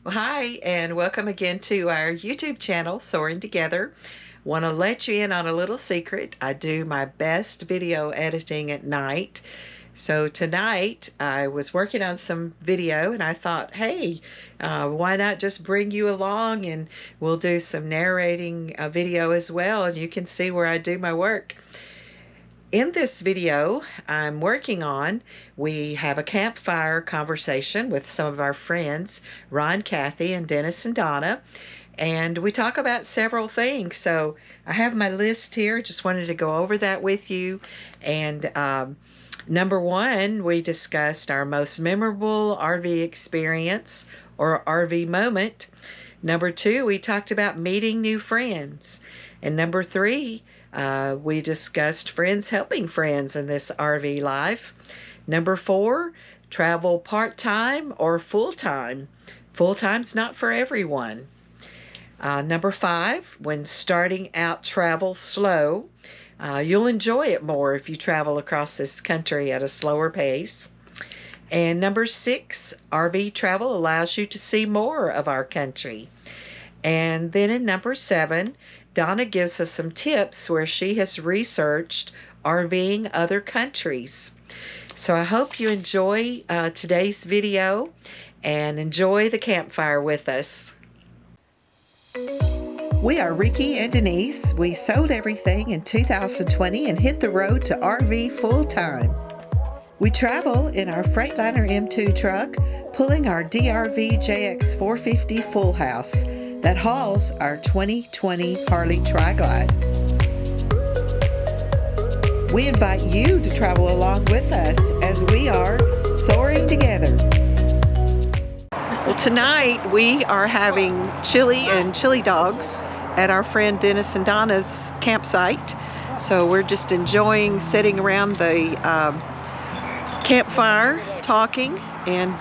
Well, hi, and welcome again to our YouTube channel, Soaring Together. Want to let you in on a little secret. I do my best video editing at night. So tonight I was working on some video and I thought, hey, why not just bring you along and we'll do some narrating video as well, and you can see where I do my work. In this video I'm working on, we have a campfire conversation with some of our friends, Ron, Kathy, and Dennis and Donna, and we talk about several things. So I have my list here, just wanted to go over that with you. And number one, we discussed our most memorable RV experience or RV moment. Number two, we talked about meeting new friends. And number three, we discussed friends helping friends in this RV life. Number four, travel part-time or full-time. Full-time's not for everyone. Number five, when starting out, travel slow. You'll enjoy it more if you travel across this country at a slower pace. And number six, RV travel allows you to see more of our country. And then in number seven, Donna gives us some tips where she has researched RVing other countries. So I hope you enjoy today's video and enjoy the campfire with us. We are Ricky and Denise. We sold everything in 2020 and hit the road to RV full time. We travel in our Freightliner M2 truck, pulling our DRV JX 450 full house that hauls our 2020 Harley Tri-Glide. We invite you to travel along with us as we are soaring together. Well, tonight we are having chili and chili dogs at our friend Dennis and Donna's campsite. So we're just enjoying sitting around the campfire talking and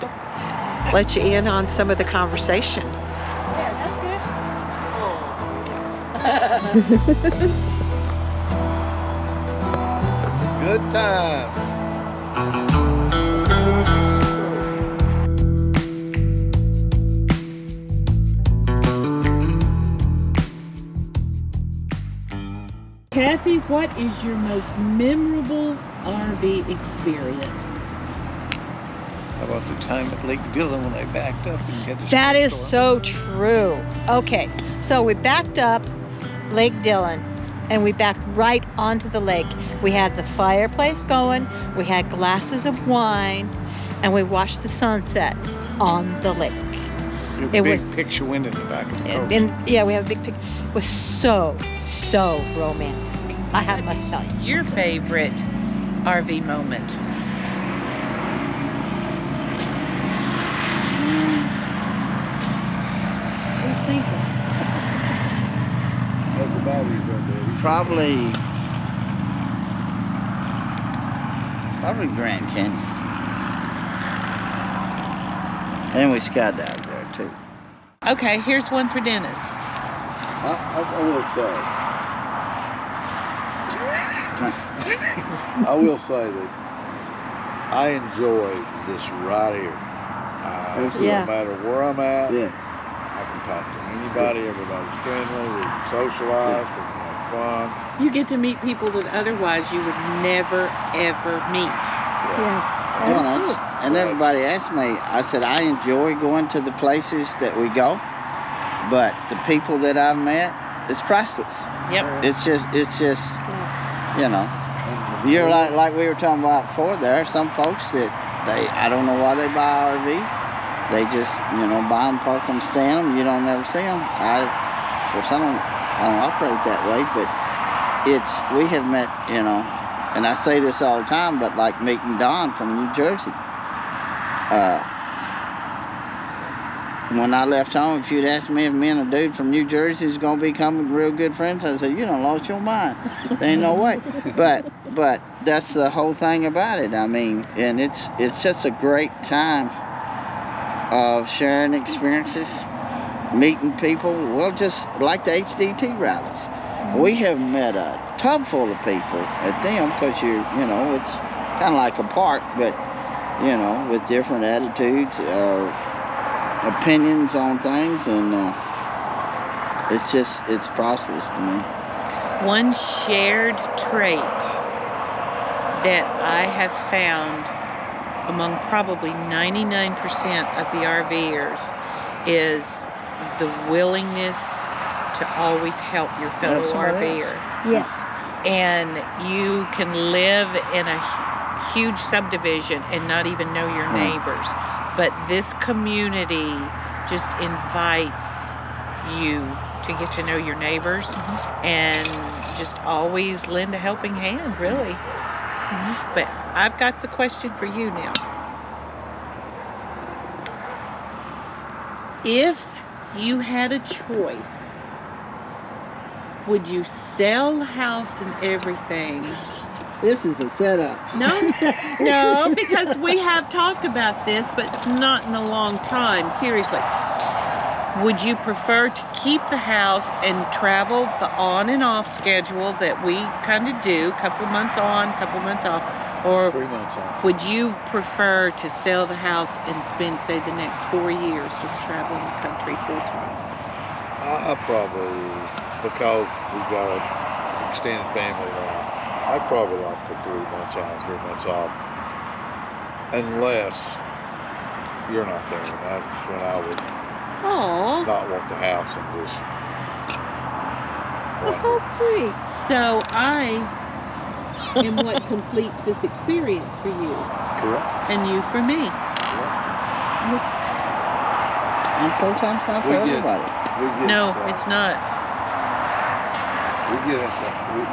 let you in on some of the conversation. Good time. Kathy, what is your most memorable RV experience? How about the time at Lake Dillon when I backed up and had to... That is so true. Okay, so we backed up Lake Dillon and we backed right onto the lake. We had the fireplace going, we had glasses of wine, and we watched the sunset on the lake. It was a big picture window in the back of the coach. Yeah, we have a big picture. It was so romantic. I must tell you. Your favorite RV moment? Who's thinking? That's the batteries right there. Probably Grand Canyon. And we skydived there too. Okay, here's one for Dennis. I will say. I will say that I enjoy this right here. Yeah. No matter where I'm at, Yeah. I can talk to anybody. Everybody's friendly. We can socialize. We can have fun. You get to meet people that otherwise you would never, ever meet. Yeah. Well, That's true. and everybody asked me, I said, I enjoy going to the places that we go, but the people that I've met, it's priceless. Yep. It's just, you know, you're like we were talking about before, there are some folks that I don't know why they buy RV. They just, buy them, park them, stand them. You don't ever see them. Of course, I don't operate that way, but we have met, and I say this all the time, but like meeting Don from New Jersey. When I left home, if you'd asked me if me and a dude from New Jersey is going to become real good friends, I said, you done lost your mind. There ain't no way. But that's the whole thing about it. I mean, and it's just a great time of sharing experiences, meeting people. Well, just like the HDT rallies. We have met a tub full of people at them because it's kind of like a park, but, with different attitudes or opinions on things, and it's priceless to me. One shared trait that I have found among probably 99% of the RVers is the willingness to always help your fellow somebody RVer. Yes. And you can live in a huge subdivision and not even know your neighbors. But this community just invites you to get to know your neighbors and just always lend a helping hand, really. But I've got the question for you now. If you had a choice, would you sell the house and everything? This is a setup. No, no, because we have talked about this, but not in a long time. Seriously. Would you prefer to keep the house and travel the on and off schedule that we kind of do, couple months on, couple months off, or 3 months on. would you prefer to sell the house and spend, say, the next 4 years just traveling the country full time? I probably, because we've got an extended family now, I probably like the 3 months on, 3 months off. Unless you're not there. That's when I would Aw. not want the house and just How wander. sweet. So I am what completes this experience for you. Correct. And you for me. Correct. And full-time's not for We get- everybody. We get, No, it's not.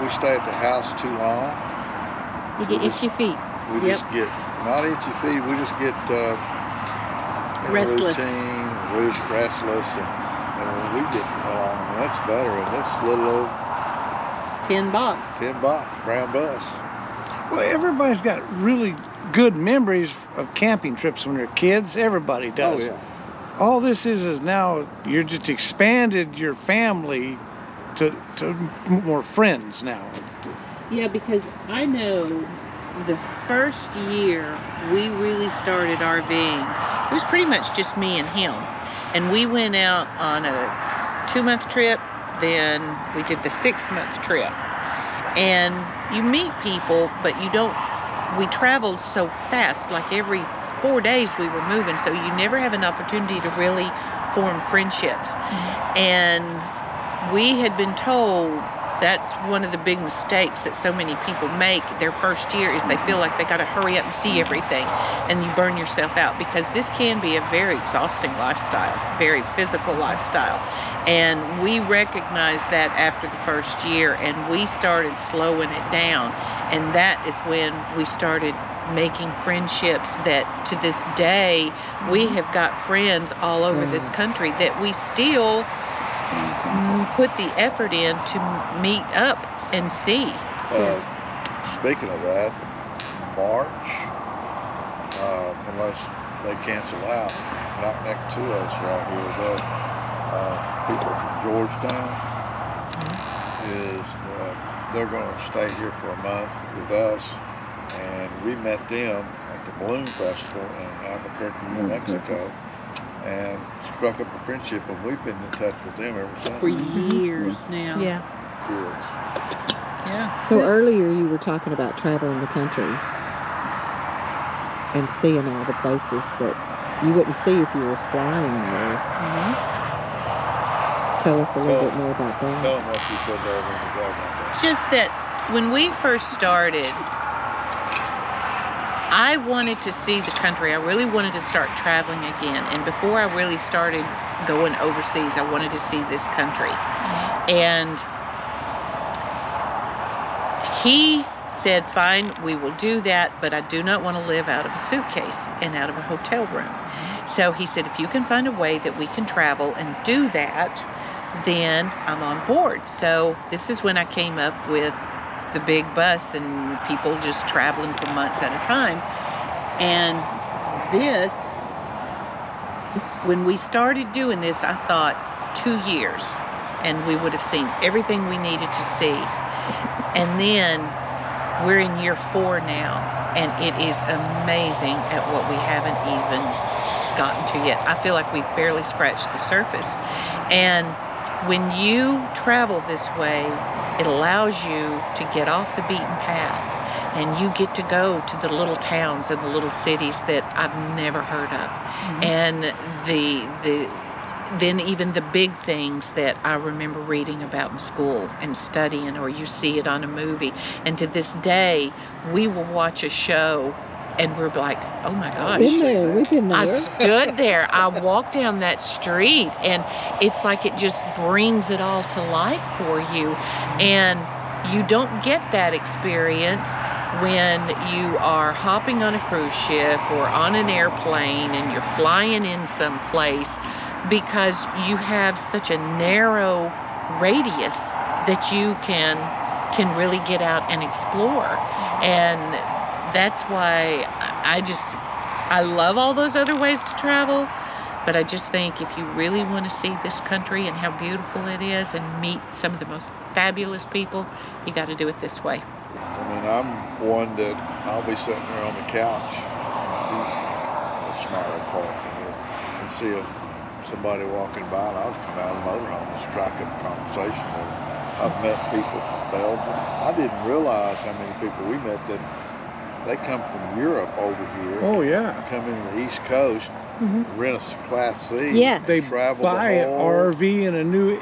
we stay at the house too long. You get itchy feet. We Yep. just get, not itchy feet, we just get in Restless. a routine, restless, and when we get along, that's better. And this little old $10. $10 brown bus. Well, everybody's got really good memories of camping trips when they're kids. Everybody does. Oh yeah. All this is now you're just expanded your family to more friends now. Yeah, because I know The first year we really started RVing, it was pretty much just me and him. And we went out on a 2-month trip, then we did the 6-month trip. And you meet people, but you don't, we traveled so fast, like every 4 days we were moving, so you never have an opportunity to really form friendships. And we had been told that's one of the big mistakes that so many people make their first year is they feel like they got to hurry up and see everything, and you burn yourself out, because this can be a very exhausting lifestyle, very physical lifestyle. And we recognized that after the first year, and we started slowing it down, and that is when we started making friendships that to this day we have got friends all over this country that we still put the effort in to meet up and see. Speaking of that, March, unless they cancel out, right next to us right here, people from Georgetown they're going to stay here for a month with us, and we met them at the Balloon Festival in Albuquerque, New Mexico, and struck up a friendship, and we've been in touch with them ever since. For years now. Yeah. Kids. Yeah. So earlier you were talking about traveling the country and seeing all the places that you wouldn't see if you were flying there. Tell us a little bit more about Tell that. them what you said there when you got about It's just that when we first started, I wanted to see the country. I really wanted to start traveling again. And before I really started going overseas, I wanted to see this country. And he said, fine, we will do that, but I do not want to live out of a suitcase and out of a hotel room. So he said, if you can find a way that we can travel and do that, then I'm on board. So this is when I came up with the big bus and people just traveling for months at a time. And this, when we started doing this, I thought 2 years and we would have seen everything we needed to see. And then we're in year 4 now, and it is amazing at what we haven't even gotten to yet. I feel like we've barely scratched the surface. And when you travel this way, it allows you to get off the beaten path, and you get to go to the little towns and the little cities that I've never heard of. And then even the big things that I remember reading about in school and studying, or you see it on a movie. And to this day, we will watch a show and we're like, oh my gosh. Been there. We've been there. I stood there. I walked down that street, and it's like it just brings it all to life for you. And you don't get that experience when you are hopping on a cruise ship or on an airplane and you're flying in someplace, because you have such a narrow radius that you can really get out and explore. And that's why I love all those other ways to travel, but I just think if you really want to see this country and how beautiful it is and meet some of the most fabulous people, you got to do it this way. I mean, I'm one that I'll be sitting there on the couch, see a smaller park, and see somebody walking by, and I'll just come out of the motorhome and strike up a conversation with them. I've met people from Belgium. I didn't realize how many people we met that they come from Europe over here. Oh, yeah. Come into the East Coast, rent a Class C. Yes. They travel buy the an whole RV and a new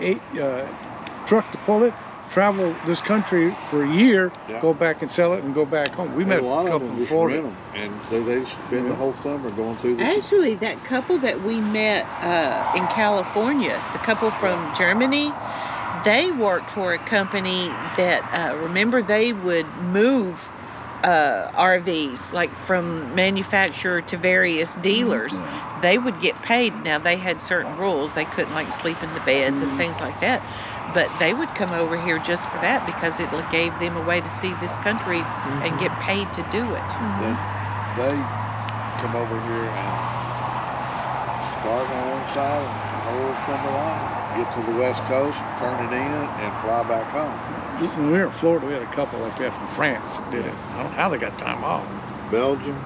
truck to pull it, travel this country for a year, go back and sell it, and go back home. We met a lot a of couple them in just Florida. rent them, and they spend the whole summer going through the. Actually, that couple that we met in California, the couple from Germany, they worked for a company that, remember, they would move RVs, like from manufacturer to various dealers. They would get paid. Now, they had certain rules. They couldn't like sleep in the beds and things like that, but they would come over here just for that, because it gave them a way to see this country and get paid to do it. Then they come over here and start on one side the whole summer long, get to the West Coast, turn it in, and fly back home. When we were in Florida, we had a couple like that from France that did it. I don't know how they got time off. Belgium,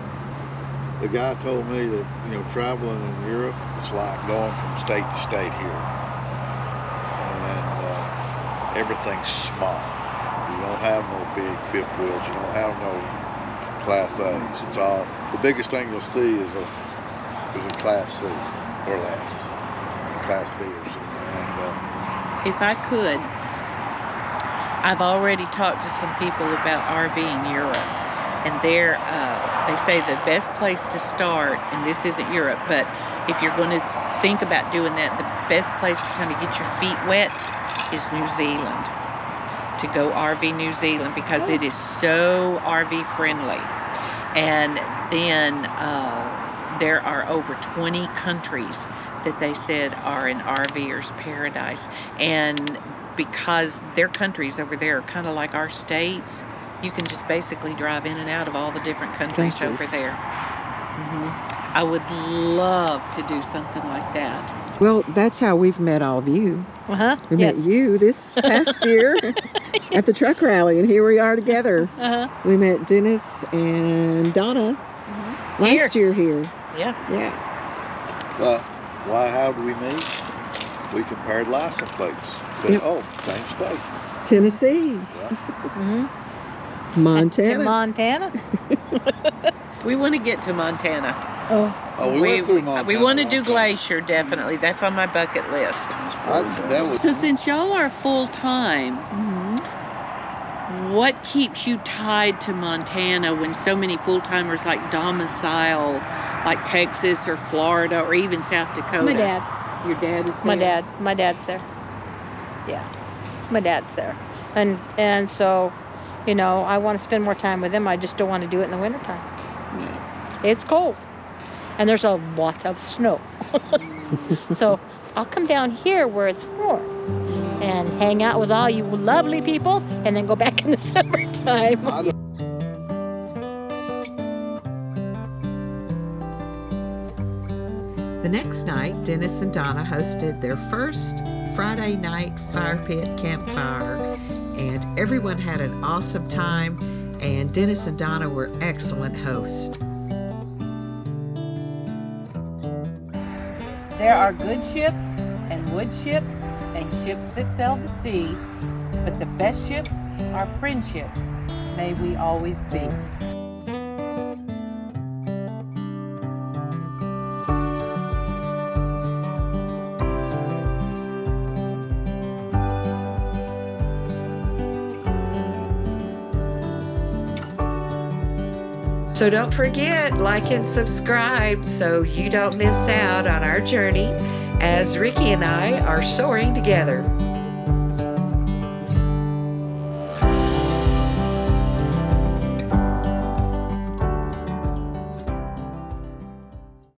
the guy told me that, traveling in Europe, it's like going from state to state here. And everything's small. You don't have no big fifth wheels. You don't have no Class A's. It's all, the biggest thing you'll see is a Class C or less. Class B or C. And, If I could, I've already talked to some people about RVing Europe, and they say the best place to start, and this isn't Europe, but if you're going to think about doing that, the best place to kind of get your feet wet is New Zealand. To go RV New Zealand, because it is so RV friendly. And then there are over 20 countries that they said are an RVer's paradise. And because their countries over there are kind of like our states, you can just basically drive in and out of all the different countries over there. I would love to do something like that. Well, that's how we've met all of you. We met you this past year at the truck rally, and here we are together. We met Dennis and Donna last year here. Yeah. but how did we meet? We compared license plates. Said, same state. Tennessee. Yeah. Montana. In Montana. We want to get to Montana. We went through Montana. We want to do Glacier, definitely. That's on my bucket list. So since y'all are full-time, what keeps you tied to Montana when so many full-timers like domicile like Texas or Florida or even South Dakota? My dad. Your dad is there? My dad's there. Yeah, my dad's there. And so, I want to spend more time with him. I just don't want to do it in the wintertime. It's cold. And there's a lot of snow. So I'll come down here where it's warm and hang out with all you lovely people and then go back in the summertime. The next night, Dennis and Donna hosted their first Friday night fire pit campfire, and everyone had an awesome time, and Dennis and Donna were excellent hosts. There are good ships and wood ships and ships that sail the sea, but the best ships are friendships. May we always be. So don't forget, like and subscribe so you don't miss out on our journey as Rickey and I are soaring together.